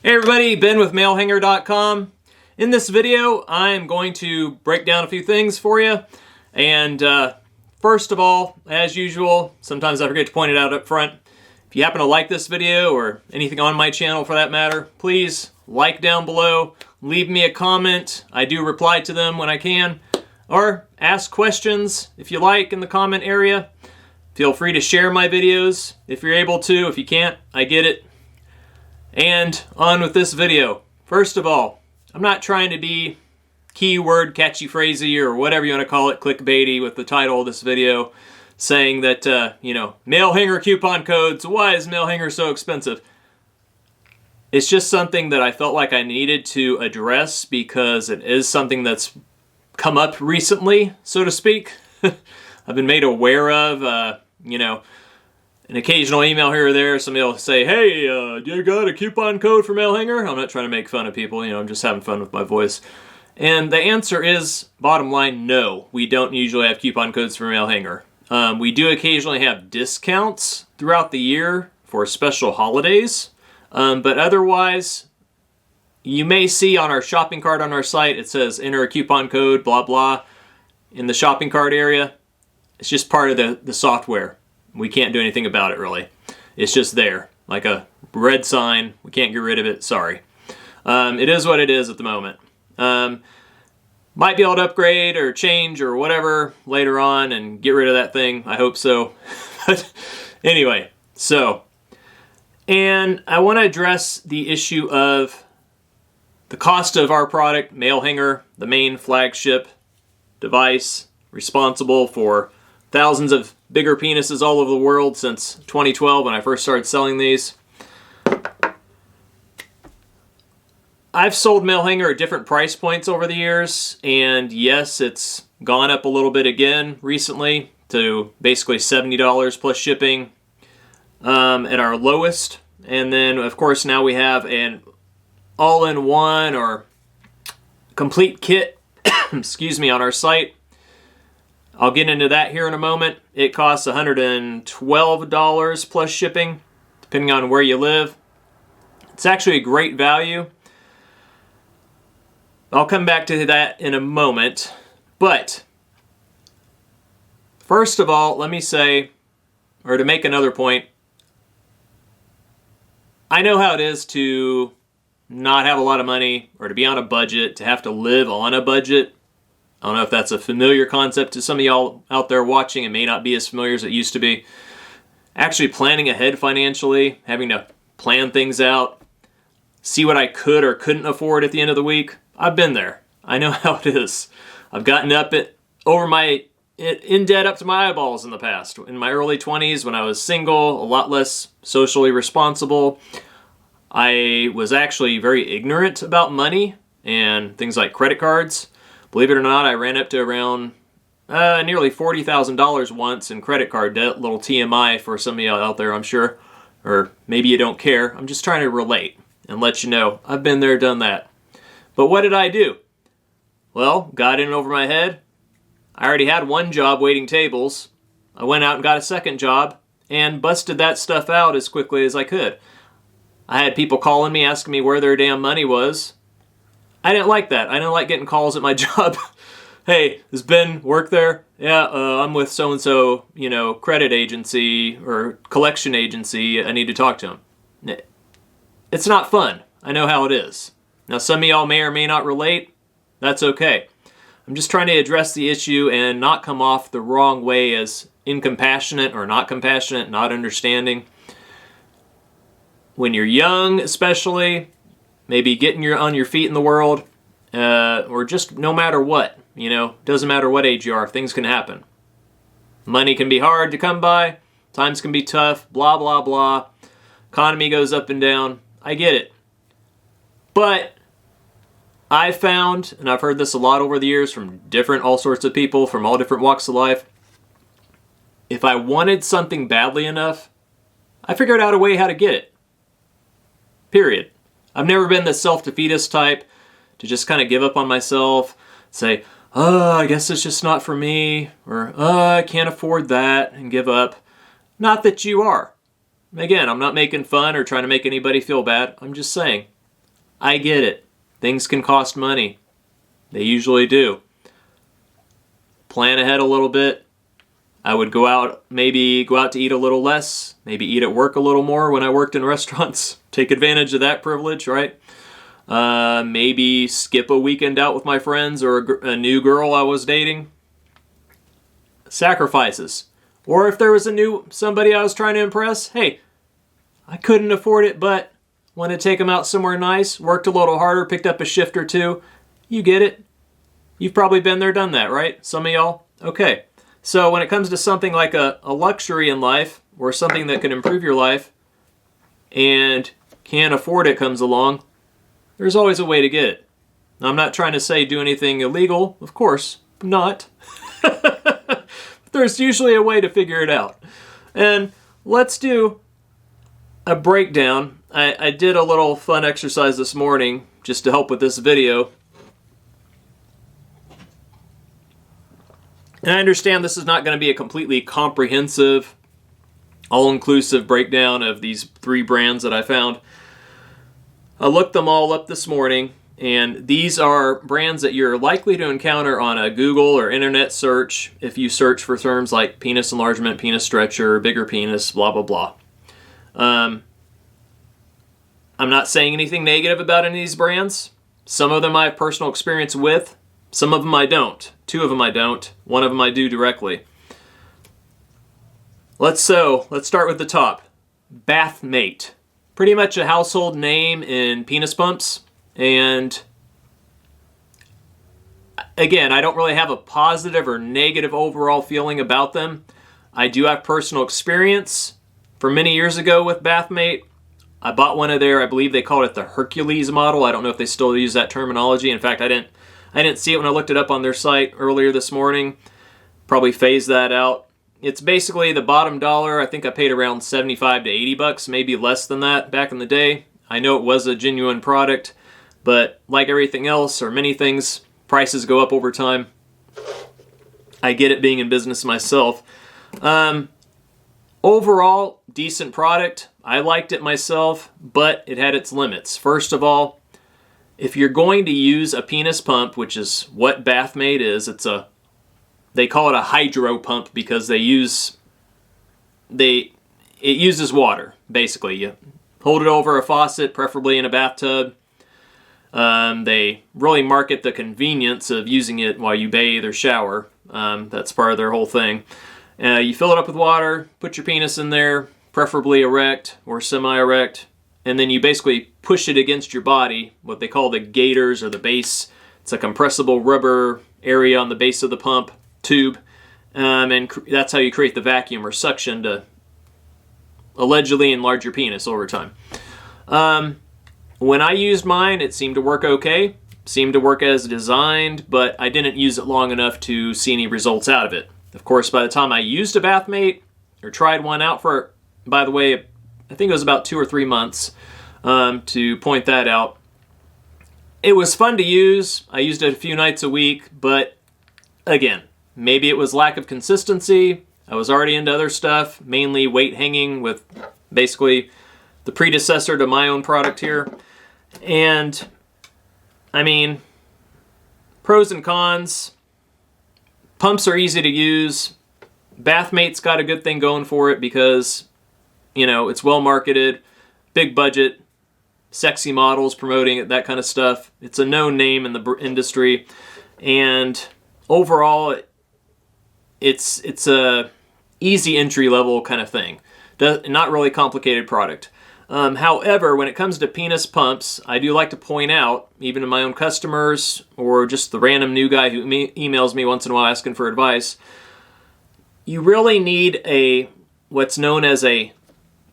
Hey everybody, Ben with Malehanger.com. In this video, I'm going to break down a few things for you. And first of all, as usual, sometimes I forget to point it out up front. If you happen to like this video, or anything on my channel for that matter, please like down below, leave me a comment. I do reply to them when I can. Or ask questions if you like in the comment area. Feel free to share my videos if you're able to. If you can't, I get it. And on with this video. First of all, I'm not trying to be keyword catchy phrasey or whatever you want to call it, clickbaity with the title of this video, saying that, Malehanger coupon codes, why is Malehanger so expensive? It's just something that I felt like I needed to address because it is something that's come up recently, so to speak. I've been made aware of, an occasional email here or there, somebody will say, hey, you got a coupon code for Malehanger? I'm not trying to make fun of people, I'm just having fun with my voice. And the answer is, bottom line, no. We don't usually have coupon codes for Malehanger. We do occasionally have discounts throughout the year for special holidays, but otherwise, you may see on our shopping cart on our site, it says enter a coupon code, blah, blah, in the shopping cart area. It's just part of the software. We can't do anything about it, really. It's just there, like a red sign. We can't get rid of it, sorry. It is what it is at the moment. Might be able to upgrade or change or whatever later on and get rid of that thing. I hope so. But anyway, and I want to address the issue of the cost of our product, Malehanger, the main flagship device responsible for thousands of bigger penises all over the world since 2012 when I first started selling these. I've sold Malehanger at different price points over the years, and yes, it's gone up a little bit again recently to basically $70 plus shipping at our lowest. And then, of course, now we have an all-in-one or complete kit, excuse me, on our site. I'll get into that here in a moment. It costs $112 plus shipping, depending on where you live. It's actually a great value. I'll come back to that in a moment. But first of all, let me say, or to make another point, I know how it is to not have a lot of money or to be on a budget, to have to live on a budget. I don't know if that's a familiar concept to some of y'all out there watching. It may not be as familiar as it used to be. Actually planning ahead financially, having to plan things out, see what I could or couldn't afford at the end of the week. I've been there. I know how it is. I've gotten in debt up to my eyeballs in the past. In my early 20s, when I was single, a lot less socially responsible, I was actually very ignorant about money and things like credit cards. Believe it or not, I ran up to around nearly $40,000 once in credit card debt. Little TMI for some of you out there, I'm sure. Or maybe you don't care. I'm just trying to relate and let you know. I've been there, done that. But what did I do? Well, got in over my head. I already had one job waiting tables. I went out and got a second job and busted that stuff out as quickly as I could. I had people calling me, asking me where their damn money was. I didn't like that. I didn't like getting calls at my job. Hey, does Ben work there? Yeah, I'm with so-and-so, credit agency or collection agency. I need to talk to him. It's not fun. I know how it is. Now, some of y'all may or may not relate. That's okay. I'm just trying to address the issue and not come off the wrong way as incompassionate or not compassionate, not understanding. When you're young, especially, maybe getting on your feet in the world, or just no matter what, doesn't matter what age you are, things can happen. Money can be hard to come by, times can be tough, blah, blah, blah. Economy goes up and down. I get it. But I found, and I've heard this a lot over the years from all sorts of people from all different walks of life, if I wanted something badly enough, I figured out a way how to get it. Period. I've never been the self-defeatist type to just kind of give up on myself, say, I guess it's just not for me, or I can't afford that, and give up. Not that you are. Again, I'm not making fun or trying to make anybody feel bad. I'm just saying, I get it. Things can cost money. They usually do. Plan ahead a little bit. I would maybe go out to eat a little less, maybe eat at work a little more when I worked in restaurants. Take advantage of that privilege, right? Maybe skip a weekend out with my friends or a new girl I was dating. Sacrifices. Or if there was somebody I was trying to impress, hey, I couldn't afford it, but wanted to take them out somewhere nice, worked a little harder, picked up a shift or two. You get it. You've probably been there, done that, right? Some of y'all? Okay. So when it comes to something like a luxury in life or something that can improve your life and can't afford it comes along, there's always a way to get it. Now, I'm not trying to say do anything illegal. Of course, not. But there's usually a way to figure it out. And let's do a breakdown. I did a little fun exercise this morning just to help with this video. And I understand this is not going to be a completely comprehensive, all-inclusive breakdown of these 3 brands that I found. I looked them all up this morning, and these are brands that you're likely to encounter on a Google or internet search if you search for terms like penis enlargement, penis stretcher, bigger penis, blah, blah, blah. I'm not saying anything negative about any of these brands. Some of them I have personal experience with. Some of them I don't. 2 of them I don't. 1 of them I do directly. Let's start with the top. Bathmate. Pretty much a household name in penis pumps. And again, I don't really have a positive or negative overall feeling about them. I do have personal experience from many years ago with Bathmate. I bought one of I believe they called it the Hercules model. I don't know if they still use that terminology. In fact, I didn't see it when I looked it up on their site earlier this morning. Probably phased that out. It's basically the bottom dollar. I think I paid around $75 to $80, maybe less than that back in the day. I know it was a genuine product, but like everything else or many things, prices go up over time. I get it being in business myself. Overall, decent product. I liked it myself, but it had its limits. First of all, if you're going to use a penis pump, which is what Bathmate is, they call it a hydro pump because it uses water, basically. You hold it over a faucet, preferably in a bathtub. They really market the convenience of using it while you bathe or shower. That's part of their whole thing. You fill it up with water, put your penis in there, preferably erect or semi-erect, and then you basically push it against your body, what they call the gaiters or the base. It's a compressible rubber area on the base of the pump tube, and that's how you create the vacuum or suction to allegedly enlarge your penis over time. When I used mine, it seemed to work okay, seemed to work as designed, but I didn't use it long enough to see any results out of it. Of course, by the time I used a Bathmate, or tried one out for, by the way, I think it was about 2 or 3 months, to point that out. It was fun to use. I used it a few nights a week, but again, maybe it was lack of consistency. I was already into other stuff, mainly weight hanging with basically the predecessor to my own product here. And, I mean, pros and cons. Pumps are easy to use. Bathmate's got a good thing going for it because, you know, it's well marketed, big budget, sexy models promoting it, that kind of stuff. It's a known name in the industry, and overall, it's a easy entry level kind of thing. Not really complicated product. However, when it comes to penis pumps, I do like to point out, even to my own customers or just the random new guy who emails me once in a while asking for advice, you really need what's known as the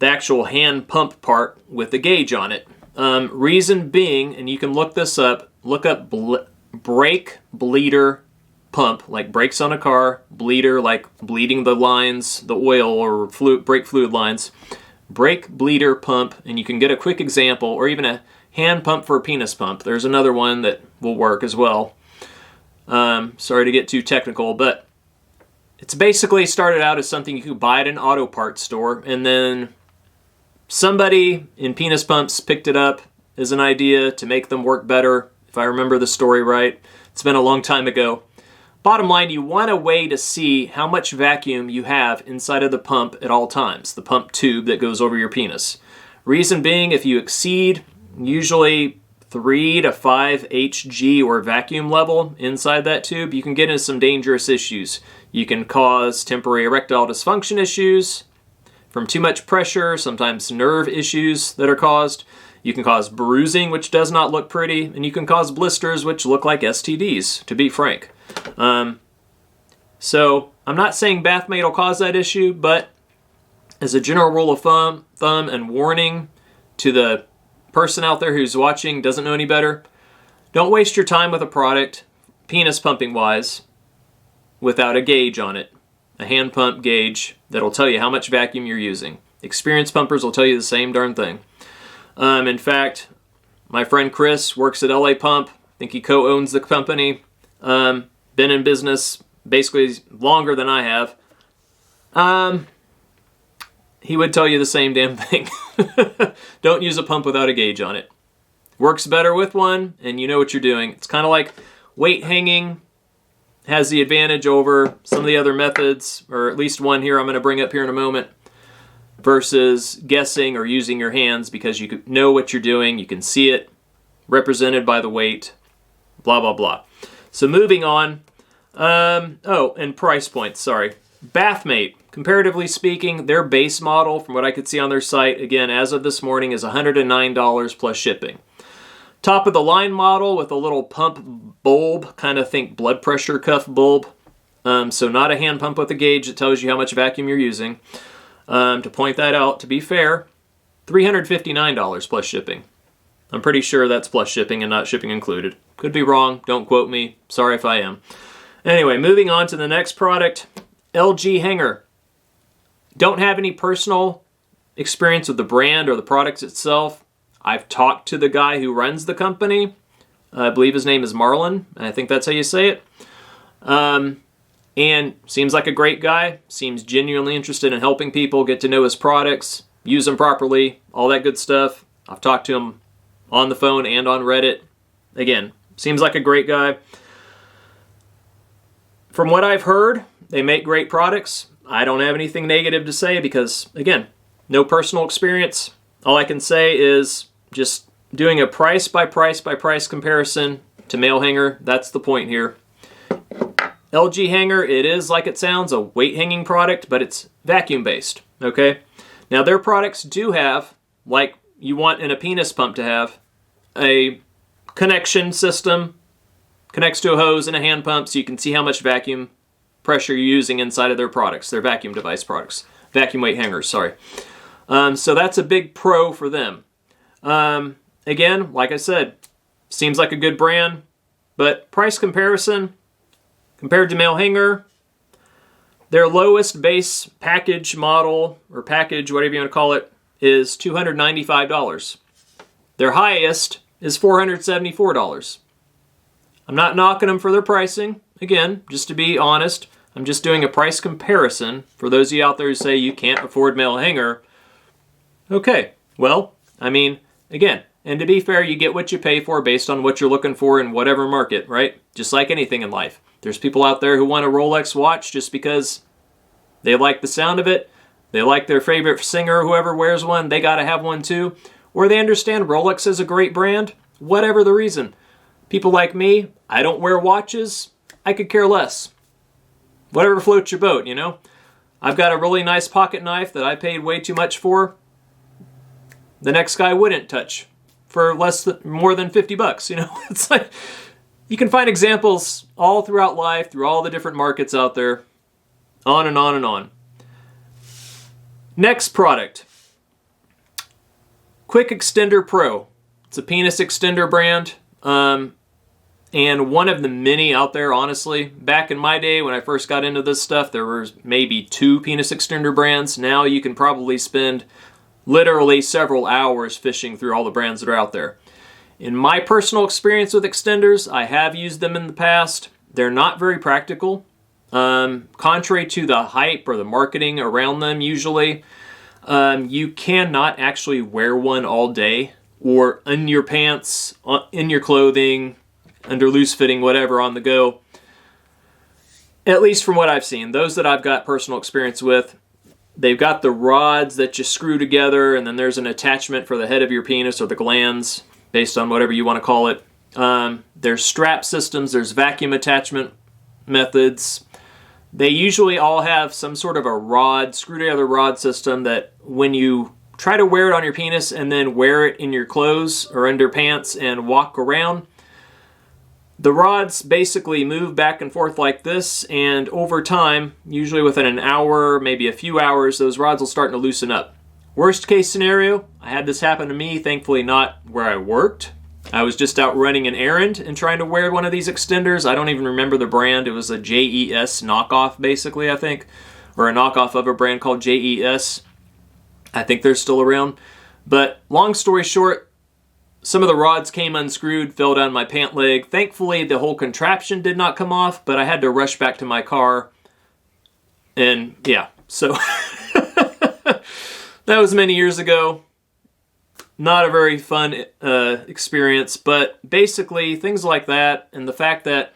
actual hand pump part with the gauge on it. Reason being, and you can look this up, look up brake bleeder pump, like brakes on a car, bleeder, like bleeding the lines, the oil or brake fluid lines, brake bleeder pump, and you can get a quick example, or even a hand pump for a penis pump. There's another one that will work as well. Sorry to get too technical, but it's basically started out as something you could buy at an auto parts store, and then somebody in penis pumps picked it up, as an idea to make them work better, if I remember the story right. It's been a long time ago. Bottom line, you want a way to see how much vacuum you have inside of the pump at all times, the pump tube that goes over your penis. Reason being, if you exceed usually 3 to 5 Hg or vacuum level inside that tube, you can get into some dangerous issues. You can cause temporary erectile dysfunction issues from too much pressure, sometimes nerve issues that are caused. You can cause bruising, which does not look pretty, and you can cause blisters, which look like STDs, to be frank. So I'm not saying Bathmate will cause that issue, but as a general rule of thumb and warning to the person out there who's watching, doesn't know any better, don't waste your time with a product, penis pumping wise, without a gauge on it. A hand pump gauge that'll tell you how much vacuum you're using. Experienced pumpers will tell you the same darn thing. In fact, my friend Chris works at LA Pump. I think he co-owns the company. Been in business basically longer than I have. He would tell you the same damn thing. Don't use a pump without a gauge on it. Works better with one, and you know what you're doing. It's kind of like weight hanging has the advantage over some of the other methods, or at least one here I'm going to bring up here in a moment, versus guessing or using your hands, because you know what you're doing, you can see it represented by the weight, blah, blah, blah. So moving on. Oh, and price points, sorry. Bathmate, comparatively speaking, their base model, from what I could see on their site, again, as of this morning, is $109 plus shipping. Top of the line model with a little pump bulb, kind of think blood pressure cuff bulb. So not a hand pump with a gauge that tells you how much vacuum you're using. To point that out, to be fair, $359 plus shipping. I'm pretty sure that's plus shipping and not shipping included. Could be wrong, don't quote me, sorry if I am. Anyway, moving on to the next product, LG Hanger. Don't have any personal experience with the brand or the products itself. I've talked to the guy who runs the company. I believe his name is Marlon. I think that's how you say it. And seems like a great guy. Seems genuinely interested in helping people get to know his products, use them properly, all that good stuff. I've talked to him on the phone and on Reddit. Again, seems like a great guy. From what I've heard, they make great products. I don't have anything negative to say because, again, no personal experience. All I can say is just doing a price by price by price comparison to Malehanger. That's the point here. LG Hanger, it is like it sounds, a weight hanging product, but it's vacuum based, okay? Now their products do have, like you want in a penis pump to have, a connection system, connects to a hose and a hand pump so you can see how much vacuum pressure you're using inside of their products, their vacuum device products, vacuum weight hangers, sorry. So that's a big pro for them. Again, like I said, seems like a good brand, but price comparison, compared to Malehanger, their lowest base package model, or package, whatever you want to call it, is $295. Their highest is $474. I'm not knocking them for their pricing. Again, just to be honest, I'm just doing a price comparison for those of you out there who say you can't afford Malehanger. Okay, well, I mean, again, and to be fair, you get what you pay for based on what you're looking for in whatever market, right? Just like anything in life. There's people out there who want a Rolex watch just because they like the sound of it, they like their favorite singer, whoever wears one, they gotta have one too, or they understand Rolex is a great brand, whatever the reason. People like me, I don't wear watches, I could care less. Whatever floats your boat, you know? I've got a really nice pocket knife that I paid way too much for. The next guy wouldn't touch for more than $50, you know? It's like, you can find examples all throughout life, through all the different markets out there, on and on and on. Next product, Quick Extender Pro. It's a penis extender brand, and one of the many out there, honestly. Back in my day when I first got into this stuff, there was maybe 2 penis extender brands. Now you can probably spend literally several hours fishing through all the brands that are out there. In my personal experience with extenders, I have used them in the past. They're not very practical. Contrary to the hype or the marketing around them usually, you cannot actually wear one all day or in your pants, in your clothing, under loose fitting, whatever, on the go. At least from what I've seen, those that I've got personal experience with, they've got the rods that you screw together, and then there's an attachment for the head of your penis or the glands, based on whatever you want to call it. There's strap systems, there's vacuum attachment methods. They usually all have some sort of a rod, screw together rod system that when you try to wear it on your penis and then wear it in your clothes or under pants and walk around, the rods basically move back and forth like this, and over time, usually within an hour, maybe a few hours, those rods will start to loosen up. Worst case scenario, I had this happen to me, thankfully not where I worked. I was just out running an errand and trying to wear one of these extenders. I don't even remember the brand. It was a JES knockoff, basically, I think, or a knockoff of a brand called JES. I think they're still around. But long story short, some of the rods came unscrewed, fell down my pant leg. Thankfully, the whole contraption did not come off, but I had to rush back to my car. And yeah, so that was many years ago. Not a very fun experience, but basically things like that, and the fact that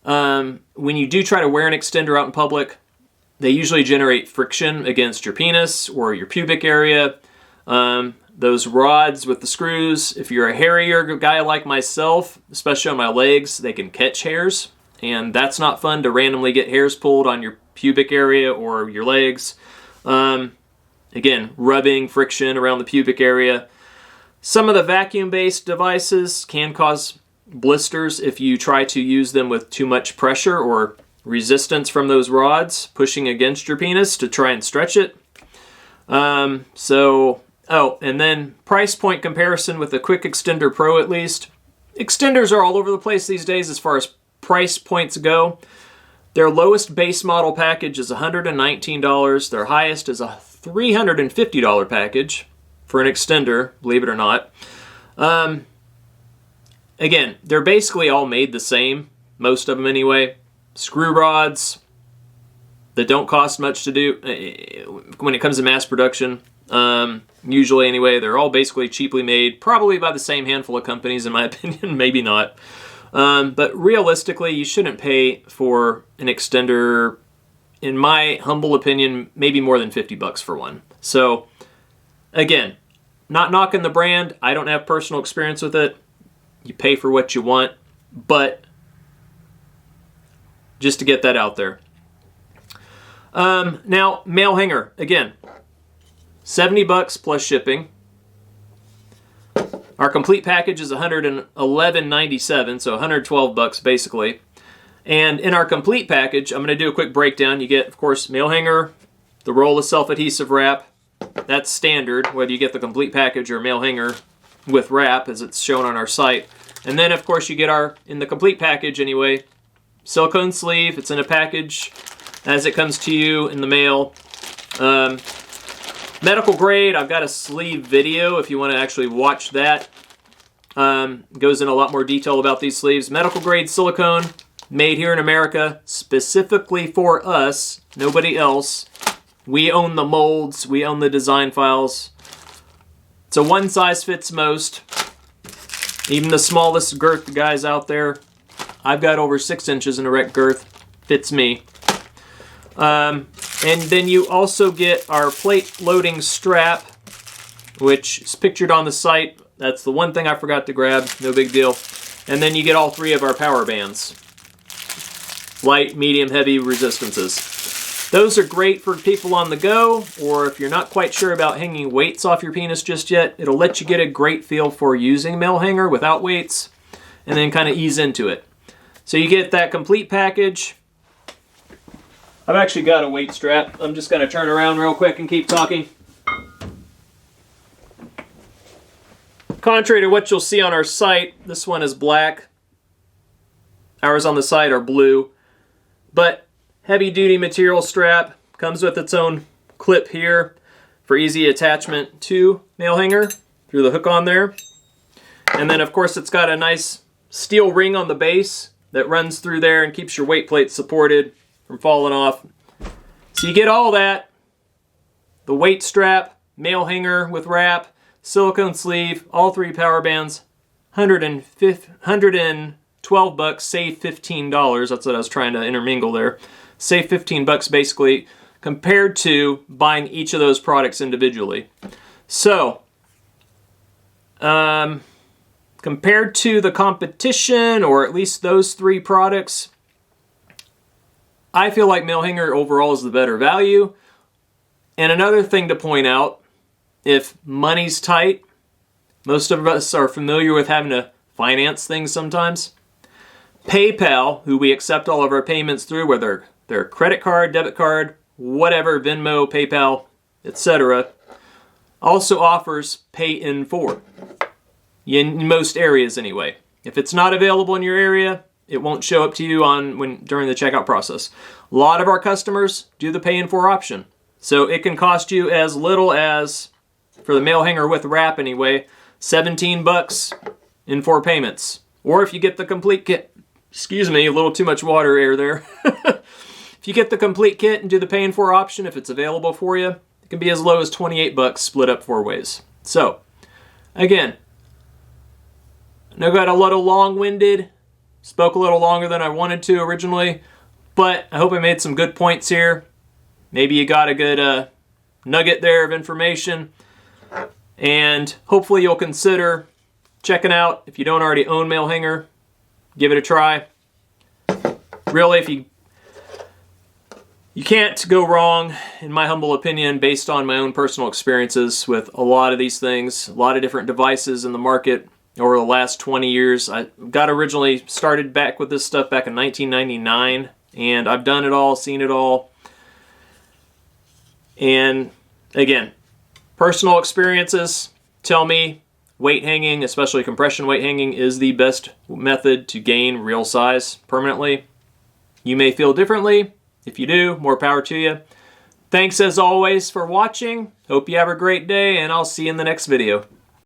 when you do try to wear an extender out in public, they usually generate friction against your penis or your pubic area. Those rods with the screws, if you're a hairier guy like myself, especially on my legs, they can catch hairs, and that's not fun to randomly get hairs pulled on your pubic area or your legs. Again, rubbing, friction around the pubic area. Some of the vacuum-based devices can cause blisters if you try to use them with too much pressure or resistance from those rods pushing against your penis to try and stretch it. And then price point comparison with the Quick Extender Pro, at least. Extenders are all over the place these days as far as price points go. Their lowest base model package is $119. Their highest is a $350 package for an extender, believe it or not. Again, they're basically all made the same, most of them anyway. Screw rods that don't cost much to do when it comes to mass production. Usually anyway, they're all basically cheaply made, probably by the same handful of companies in my opinion, maybe not. But realistically, you shouldn't pay for an extender, in my humble opinion, maybe more than $50 for one. So again, not knocking the brand. I don't have personal experience with it. You pay for what you want, but just to get that out there. Now, Malehanger, again, $70 plus shipping. Our complete package is $111.97, so $112 basically. And in our complete package, I'm going to do a quick breakdown. You get, of course, Malehanger, the roll of self-adhesive wrap. That's standard, whether you get the complete package or Malehanger with wrap, as it's shown on our site. And then, of course, you get in the complete package anyway, silicone sleeve. It's in a package as it comes to you in the mail. Medical grade, I've got a sleeve video if you want to actually watch that. Goes in a lot more detail about these sleeves. Medical grade silicone, made here in America, specifically for us, nobody else. We own the molds, we own the design files. So one size fits most. Even the smallest girth guys out there, I've got over 6 inches in erect girth, fits me. And then you also get our plate loading strap, which is pictured on the site. That's the one thing I forgot to grab, no big deal. And then you get all 3 of our power bands. Light, medium, heavy resistances. Those are great for people on the go, or if you're not quite sure about hanging weights off your penis just yet, it'll let you get a great feel for using Malehanger without weights, and then kind of ease into it. So you get that complete package. I've actually got a weight strap. I'm just going to turn around real quick and keep talking. Contrary to what you'll see on our site, this one is black. Ours on the site are blue. But heavy duty material strap, comes with its own clip here for easy attachment to Malehanger through the hook on there. And then of course it's got a nice steel ring on the base that runs through there and keeps your weight plate supported from falling off. So you get all that, the weight strap, Malehanger with wrap, silicone sleeve, all 3 power bands, $112, save $15. That's what I was trying to intermingle there. Save $15 basically compared to buying each of those products individually. So, compared to the competition, or at least those 3 products, I feel like Malehanger overall is the better value. And another thing to point out, if money's tight, most of us are familiar with having to finance things sometimes. PayPal, who we accept all of our payments through, whether they're credit card, debit card, whatever, Venmo, PayPal, etc., also offers pay in full. In most areas anyway. If it's not available in your area, it won't show up to you during the checkout process. A lot of our customers do the pay in full option. So it can cost you as little as, for the Malehanger with wrap anyway, $17 in 4 payments. Or if you get the complete kit, excuse me, a little too much water air there. If you get the complete kit and do the pay in full option, if it's available for you, it can be as low as $28 split up 4 ways. So, again, I got a little long-winded, spoke a little longer than I wanted to originally, but I hope I made some good points here. Maybe you got a good nugget there of information, and hopefully you'll consider checking out, if you don't already own Malehanger, give it a try. Really, if you can't go wrong, in my humble opinion, based on my own personal experiences with a lot of these things, a lot of different devices in the market over the last 20 years. I got originally started back with this stuff back in 1999, and I've done it all, seen it all. And again, personal experiences tell me weight hanging, especially compression weight hanging, is the best method to gain real size permanently. You may feel differently. If you do, more power to you. Thanks as always for watching. Hope you have a great day, and I'll see you in the next video.